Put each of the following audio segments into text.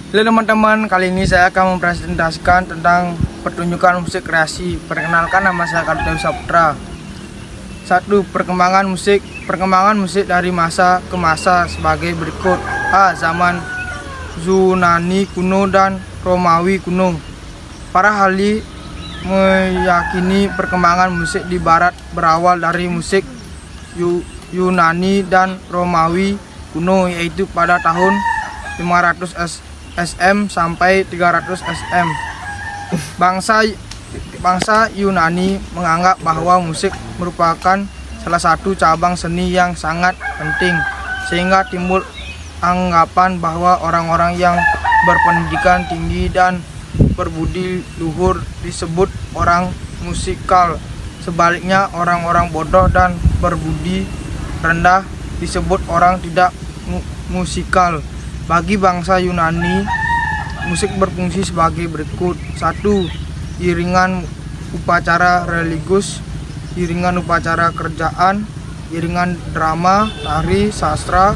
Halo teman-teman, kali ini saya akan mempresentasikan tentang pertunjukan musik kreasi. Perkenalkan, nama saya Karteu Saputra. 1. Perkembangan musik dari masa ke masa sebagai berikut. A. Zaman Yunani kuno dan Romawi kuno. Para ahli meyakini perkembangan musik di barat berawal dari musik Yunani dan Romawi kuno, yaitu pada tahun 500 SM sampai 300 SM. Bangsa Yunani menganggap bahwa musik merupakan salah satu cabang seni yang sangat penting, sehingga timbul anggapan bahwa orang-orang yang berpendidikan tinggi dan berbudi luhur disebut orang musikal. Sebaliknya, orang-orang bodoh dan berbudi rendah disebut orang tidak musikal. Bagi bangsa Yunani, musik berfungsi sebagai berikut. 1. Iringan upacara religius, iringan upacara kerjaan, iringan drama, tari, sastra,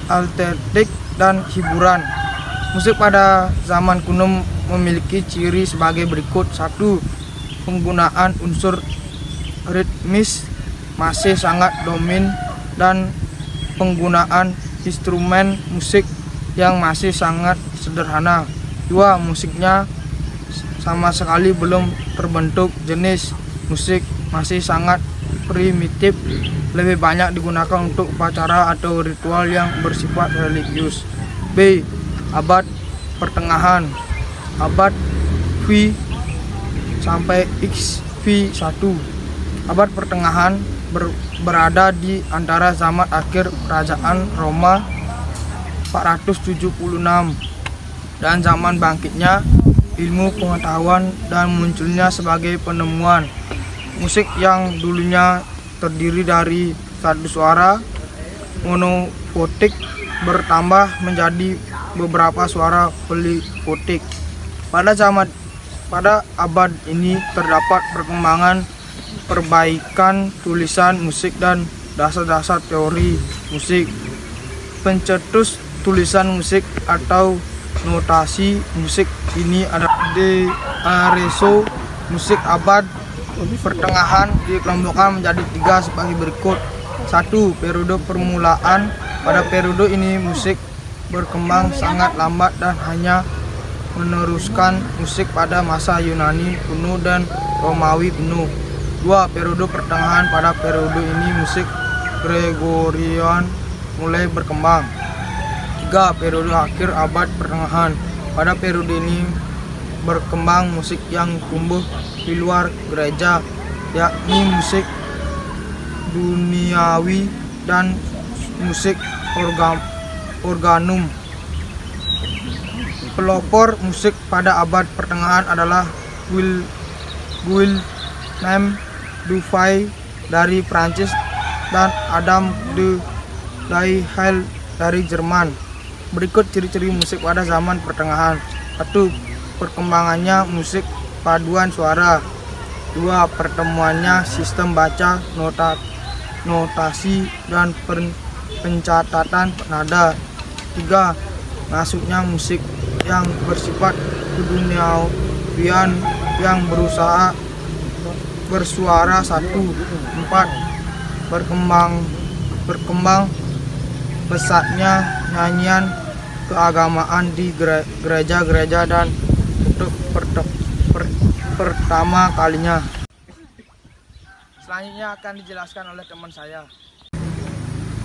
atletik, dan hiburan. Musik pada zaman kuno memiliki ciri sebagai berikut. 1. Penggunaan unsur ritmis masih sangat dominan dan penggunaan instrumen musik yang masih sangat sederhana. 2. Musiknya sama sekali belum terbentuk. Jenis musik masih sangat primitif, lebih banyak digunakan untuk upacara atau ritual yang bersifat religius. B. Abad pertengahan, abad V sampai XV1. Abad pertengahan berada di antara zaman akhir kerajaan Roma 476 dan zaman bangkitnya ilmu pengetahuan dan munculnya sebagai penemuan. Musik yang dulunya terdiri dari satu suara monofotik bertambah menjadi beberapa suara polifotik. Pada abad ini terdapat perkembangan perbaikan tulisan musik dan dasar-dasar teori musik. Pencetus tulisan musik atau notasi musik ini adalah De Arezzo. Musik abad pertengahan dikelompokkan menjadi 3 sebagai berikut. 1. Periode permulaan. Pada periode ini musik berkembang sangat lambat dan hanya meneruskan musik pada masa Yunani kuno dan Romawi kuno. 2. Periode pertengahan. Pada periode ini musik Gregorian mulai berkembang. 3. Periode akhir abad pertengahan. Pada periode ini berkembang musik yang tumbuh di luar gereja, yakni musik duniawi dan musik organum. Pelopor musik pada abad pertengahan adalah Wilhelm Dufay dari Prancis dan Adam de Daehel dari Jerman. Berikut ciri-ciri musik pada zaman pertengahan. 1. Perkembangannya musik paduan suara. 2. Pertemuannya sistem baca, notasi, dan pencatatan nada. 3. Masuknya musik yang bersifat keduniawian yang berusaha bersuara. 1. 4. Berkembang pesatnya nyanyian keagamaan di gereja-gereja dan untuk pertama kalinya. Selanjutnya akan dijelaskan oleh teman saya.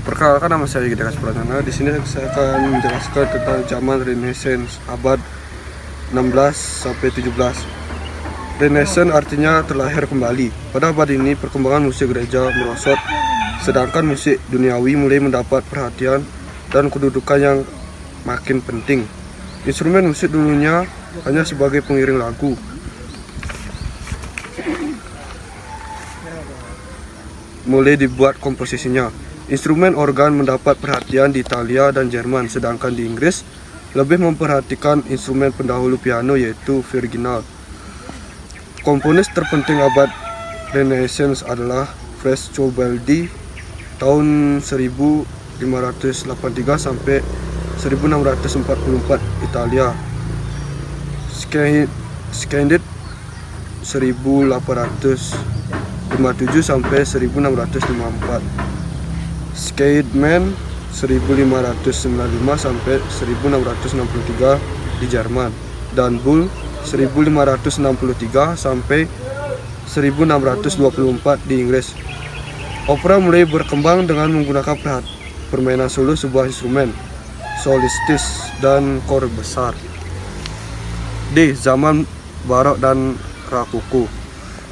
Perkenalkan, nama saya Yudha Pranana. Di sini saya akan menjelaskan tentang zaman Renaissance abad 16 sampai 17. Renaissance artinya terlahir kembali. Pada abad ini perkembangan musik gereja merosot, sedangkan musik duniawi mulai mendapat perhatian dan kedudukan yang makin penting. Instrumen musik dulunya hanya sebagai pengiring lagu. Mulai dibuat komposisinya. Instrumen organ mendapat perhatian di Italia dan Jerman, sedangkan di Inggris lebih memperhatikan instrumen pendahulu piano yaitu virginal. Komponis terpenting abad Renaissance adalah Frescobaldi tahun 1583 sampai 1644 Italia. Scandit 1857 sampai 1654. Skateman 1595 sampai 1663 di Jerman, dan Bull 1563 sampai 1624 di Inggris. Opera mulai berkembang dengan menggunakan permainan solo sebuah instrumen, solistis, dan kor besar. D. Zaman Barok dan Rokoko.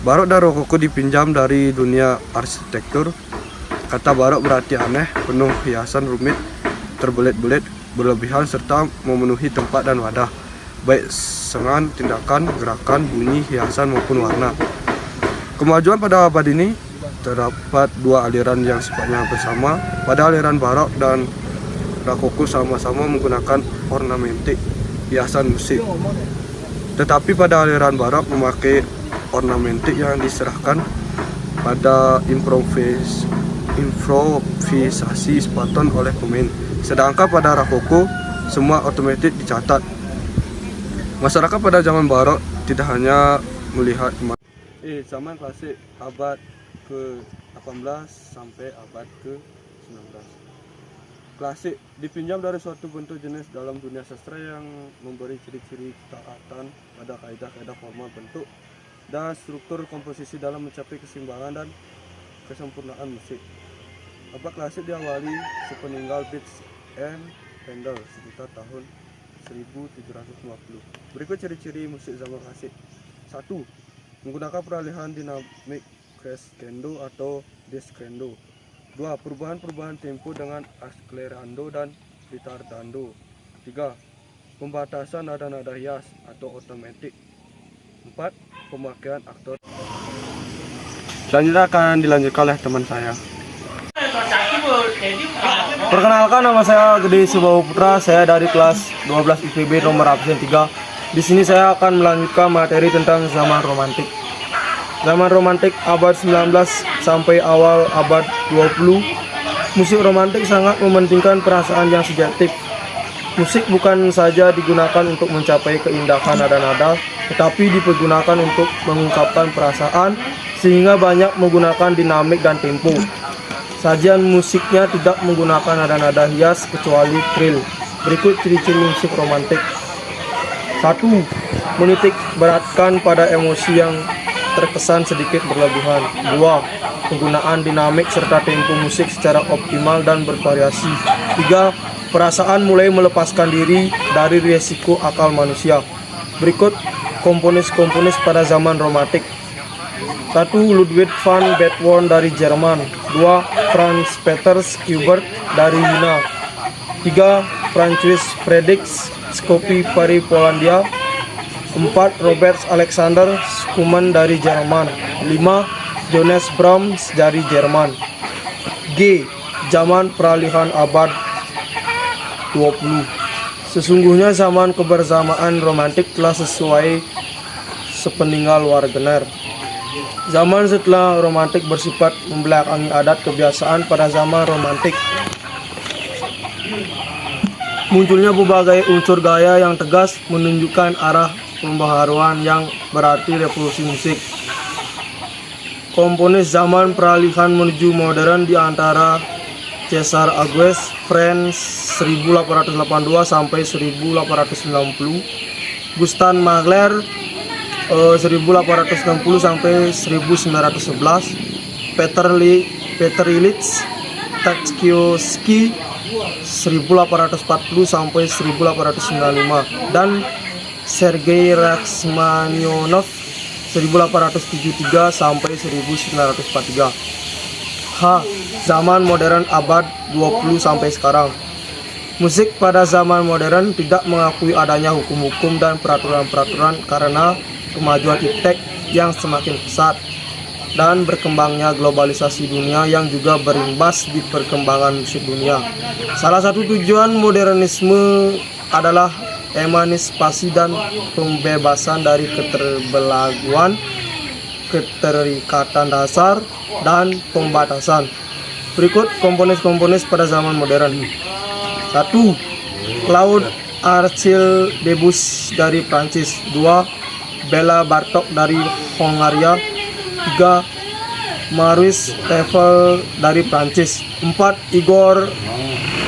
Barok dan Rokoko dipinjam dari dunia arsitektur. Kata barok berarti aneh, penuh hiasan rumit, terbelit-belit, berlebihan, serta memenuhi tempat dan wadah, baik sengan, tindakan, gerakan, bunyi, hiasan maupun warna. Kemajuan pada abad ini terdapat dua aliran yang sifatnya hampir sama. Pada aliran barok dan rokoko sama-sama menggunakan ornamentik, hiasan musik. Tetapi pada aliran barok memakai ornamentik yang diserahkan pada improvisasi spontan oleh pemain. Sedangkan pada rokoko semua otomatis dicatat. Masyarakat pada zaman barok tidak hanya melihat zaman klasik abad ke-18 sampai abad ke-19. Klasik dipinjam dari suatu bentuk jenis dalam dunia sastra yang memberi ciri-ciri ketaatan pada kaidah-kaidah formal bentuk dan struktur komposisi dalam mencapai keseimbangan dan kesempurnaan musik. Abad klasik diawali sepeninggal Beethoven and Handel sekitar tahun 1750. Berikut ciri-ciri musik zaman klasik. 1. Menggunakan peralihan dinamik crescendo atau descendo. 2. Perubahan-perubahan tempo dengan accelerando dan ritardando. 3. Pembatasan nada-nada hias atau otomatik. 4. Pemakaian aktor. Selanjutnya akan dilanjutkan oleh teman saya. Perkenalkan, nama saya Gede Subahu Putra. Saya dari kelas 12 IPB nomor absen 3. Di sini saya akan melanjutkan materi tentang zaman romantik. Zaman romantik abad 19 sampai awal abad 20. Musik romantik sangat mementingkan perasaan yang subjektif. Musik bukan saja digunakan untuk mencapai keindahan nada-nada, tetapi dipergunakan untuk mengungkapkan perasaan, sehingga banyak menggunakan dinamik dan tempo. Sajian musiknya tidak menggunakan nada-nada hias kecuali trill. Berikut ciri-ciri musik romantik. 1. Menitik beratkan pada emosi yang terkesan sedikit berlebihan. 2. Penggunaan dinamik serta tempo musik secara optimal dan bervariasi. 3. Perasaan mulai melepaskan diri dari risiko akal manusia. Berikut komponis-komponis pada zaman romantik. 1. Ludwig van Beethoven dari Jerman. 2. Franz Peter Schubert dari Wina. 3. Francis Friedrich Scoppi dari Polandia. 4. Robert Alexander Schumann dari Jerman. 5. Johannes Brahms dari Jerman. G. Zaman peralihan abad 20. Sesungguhnya zaman kebersamaan romantik telah sesuai sepeninggal Wagner. Zaman setelah romantik bersifat membelakangi adat kebiasaan pada zaman romantik. Munculnya berbagai unsur gaya yang tegas menunjukkan arah pembaharuan yang berarti revolusi musik. Komponis zaman peralihan menuju modern di antara Cesar August Franz 1882 sampai 1890, Gustav Mahler 1860 sampai 1911, Peter Ilyich Tchaikovsky 1840 sampai 1895 dan Sergei Rachmaninoff 1873 sampai 1943. H. Zaman modern abad 20 sampai sekarang. Musik pada zaman modern tidak mengakui adanya hukum-hukum dan peraturan-peraturan karena kemajuan iptek yang semakin pesat dan berkembangnya globalisasi dunia yang juga berimbas di perkembangan musik dunia. Salah satu tujuan modernisme adalah emansipasi dan pembebasan dari keterbelaguan, keterikatan dasar, dan pembatasan. Berikut komponis-komponis pada zaman modern. 1. Claude Archil Debus dari Prancis. 2. Bella Bartok dari Hongaria. 3. Maurice Tevel dari Prancis. 4. Igor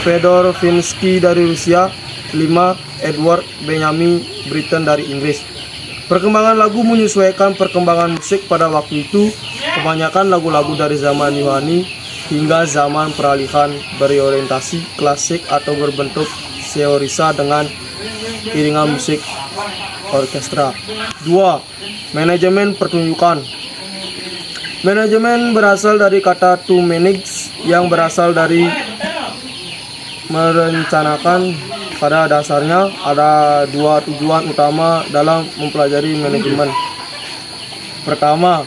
Fedorovinsky dari Rusia. 5. Edward Benjamin Britten dari Inggris. Perkembangan lagu menyesuaikan perkembangan musik pada waktu itu. Kebanyakan lagu-lagu dari zaman Yunani hingga zaman peralihan berorientasi klasik atau berbentuk seorisa dengan iringan musik orkestra. 2. Manajemen pertunjukan. Manajemen berasal dari kata to manage yang berasal dari merencanakan. Pada dasarnya ada 2 tujuan utama dalam mempelajari manajemen. Pertama,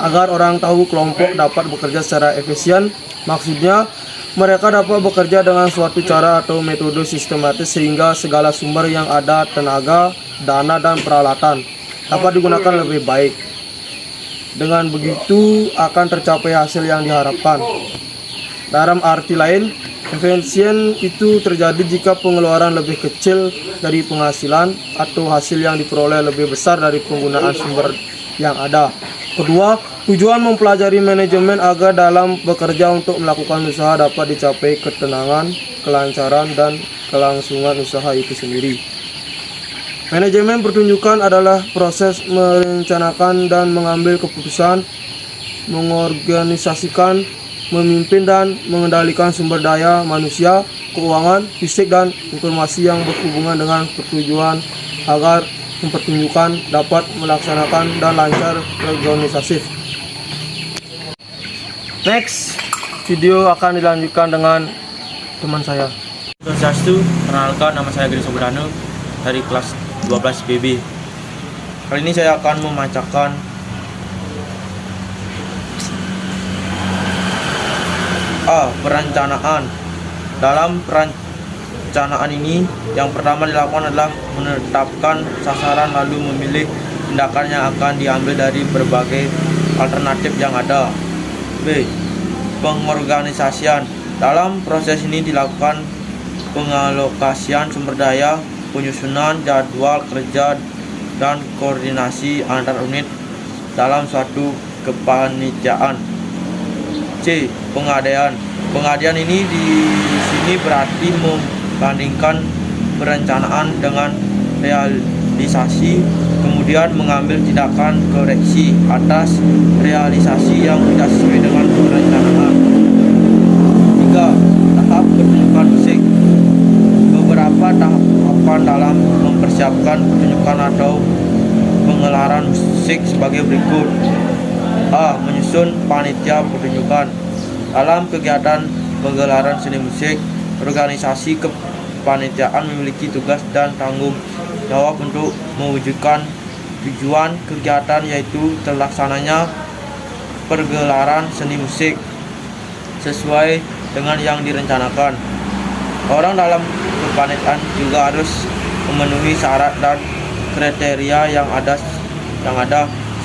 agar orang tahu kelompok dapat bekerja secara efisien. Maksudnya, mereka dapat bekerja dengan suatu cara atau metode sistematis sehingga segala sumber yang ada, tenaga, dana, dan peralatan dapat digunakan lebih baik. Dengan begitu akan tercapai hasil yang diharapkan. Dalam arti lain, efisien itu terjadi jika pengeluaran lebih kecil dari penghasilan atau hasil yang diperoleh lebih besar dari penggunaan sumber yang ada. Kedua, tujuan mempelajari manajemen agar dalam bekerja untuk melakukan usaha dapat dicapai ketenangan, kelancaran, dan kelangsungan usaha itu sendiri. Manajemen pertunjukan adalah proses merencanakan dan mengambil keputusan, mengorganisasikan, memimpin dan mengendalikan sumber daya manusia, keuangan, fisik, dan informasi yang berhubungan dengan pertujuan agar pertunjukan dapat melaksanakan dan lancar organisasi. Next, video akan dilanjutkan dengan teman saya. Swastiastu, perkenalkan nama saya Giri Sobrano dari kelas 12 BB. Kali ini saya akan membacakan perencanaan. Dalam perencanaan ini, yang pertama dilakukan adalah menetapkan sasaran lalu memilih tindakan yang akan diambil dari berbagai alternatif yang ada. B. Pengorganisasian. Dalam proses ini dilakukan pengalokasian sumber daya, penyusunan jadwal kerja, dan koordinasi antar unit dalam suatu kepanitiaan. C. Pengadaan. Pengadaan ini di sini berarti membandingkan perencanaan dengan realisasi, kemudian mengambil tindakan koreksi atas realisasi yang tidak sesuai dengan perencanaan. 3. Tahap pertunjukan musik. Beberapa tahapan dalam mempersiapkan pertunjukan atau pengelaran musik sebagai berikut. A. Menyusun panitia pertunjukan. Dalam kegiatan penggelaran seni musik, organisasi kepanitiaan memiliki tugas dan tanggung jawab untuk mewujudkan tujuan kegiatan, yaitu terlaksananya pergelaran seni musik sesuai dengan yang direncanakan. Orang dalam kepanitiaan juga harus memenuhi syarat dan kriteria yang ada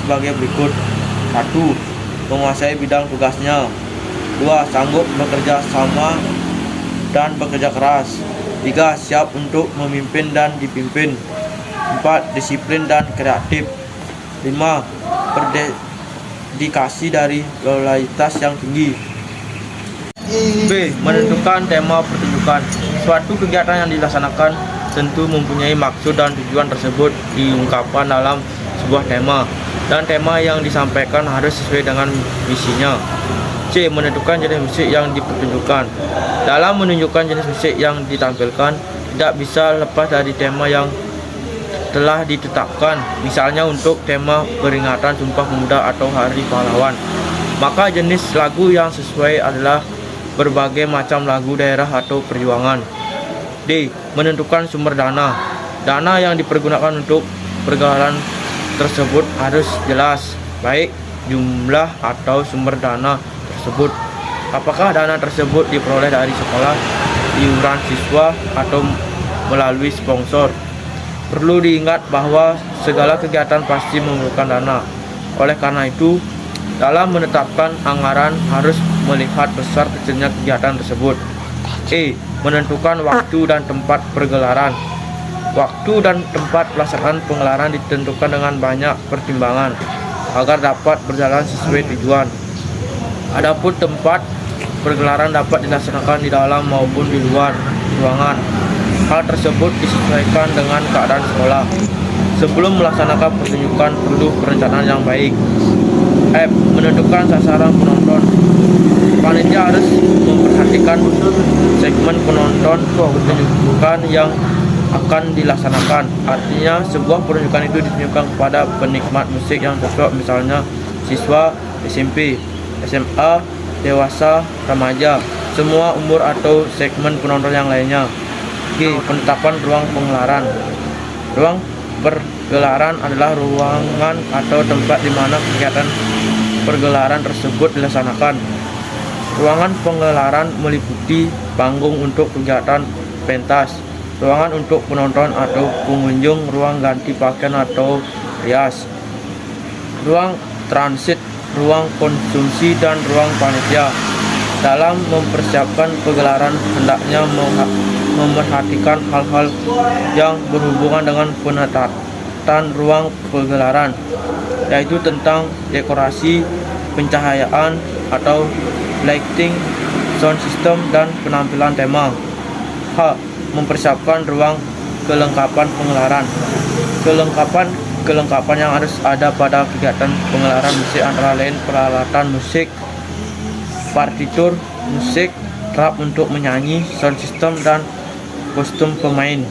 sebagai berikut. 1. Menguasai bidang tugasnya. 2. Sanggup bekerja sama dan bekerja keras. 3. Siap untuk memimpin dan dipimpin. 4. Disiplin dan kreatif. 5. Berdedikasi dari loyalitas yang tinggi. B. Menentukan tema pertunjukan. Suatu kegiatan yang dilaksanakan tentu mempunyai maksud dan tujuan tersebut diungkapkan dalam sebuah tema, dan tema yang disampaikan harus sesuai dengan misinya. C. Menentukan jenis musik yang dipertunjukkan. Dalam menunjukkan jenis musik yang ditampilkan, tidak bisa lepas dari tema yang telah ditetapkan. Misalnya untuk tema peringatan Sumpah Pemuda atau Hari Pahlawan, maka jenis lagu yang sesuai adalah berbagai macam lagu daerah atau perjuangan. D. Menentukan sumber dana. Dana yang dipergunakan untuk pergelaran tersebut harus jelas, baik jumlah atau sumber dana tersebut. Apakah dana tersebut diperoleh dari sekolah, iuran siswa, atau melalui sponsor. Perlu diingat bahwa segala kegiatan pasti memerlukan dana. Oleh karena itu, dalam menetapkan anggaran harus melihat besar kecilnya kegiatan tersebut. E. Menentukan waktu dan tempat pergelaran. Waktu dan tempat pelaksanaan penggelaran ditentukan dengan banyak pertimbangan agar dapat berjalan sesuai tujuan. Adapun tempat pergelaran dapat dilaksanakan di dalam maupun di luar ruangan. Hal tersebut disesuaikan dengan keadaan sekolah. Sebelum melaksanakan pertunjukan perlu perencanaan yang baik. F. Menentukan sasaran penonton. Panitia harus memperhatikan segmen penonton pertunjukan yang akan dilaksanakan. Artinya sebuah pertunjukan itu ditunjukkan kepada penikmat musik yang cocok, misalnya siswa SMP, SMA, dewasa, remaja, semua umur atau segmen penonton yang lainnya. G. Penetapan ruang penggelaran. Ruang pergelaran adalah ruangan atau tempat di mana kegiatan pergelaran tersebut dilaksanakan. Ruangan penggelaran meliputi panggung untuk kegiatan pentas, ruangan untuk penonton atau pengunjung, ruang ganti pakaian atau rias, ruang transit, ruang konsumsi, dan ruang panitia. Dalam mempersiapkan pegelaran, hendaknya memerhatikan hal-hal yang berhubungan dengan penetatan ruang pegelaran, yaitu tentang dekorasi, pencahayaan atau lighting, sound system, dan penampilan tema. H. Mempersiapkan ruang kelengkapan penggelaran. Kelengkapan yang harus ada pada kegiatan penggelaran musik antara lain peralatan musik, partitur musik, rak untuk menyanyi, sound system, dan kostum pemain.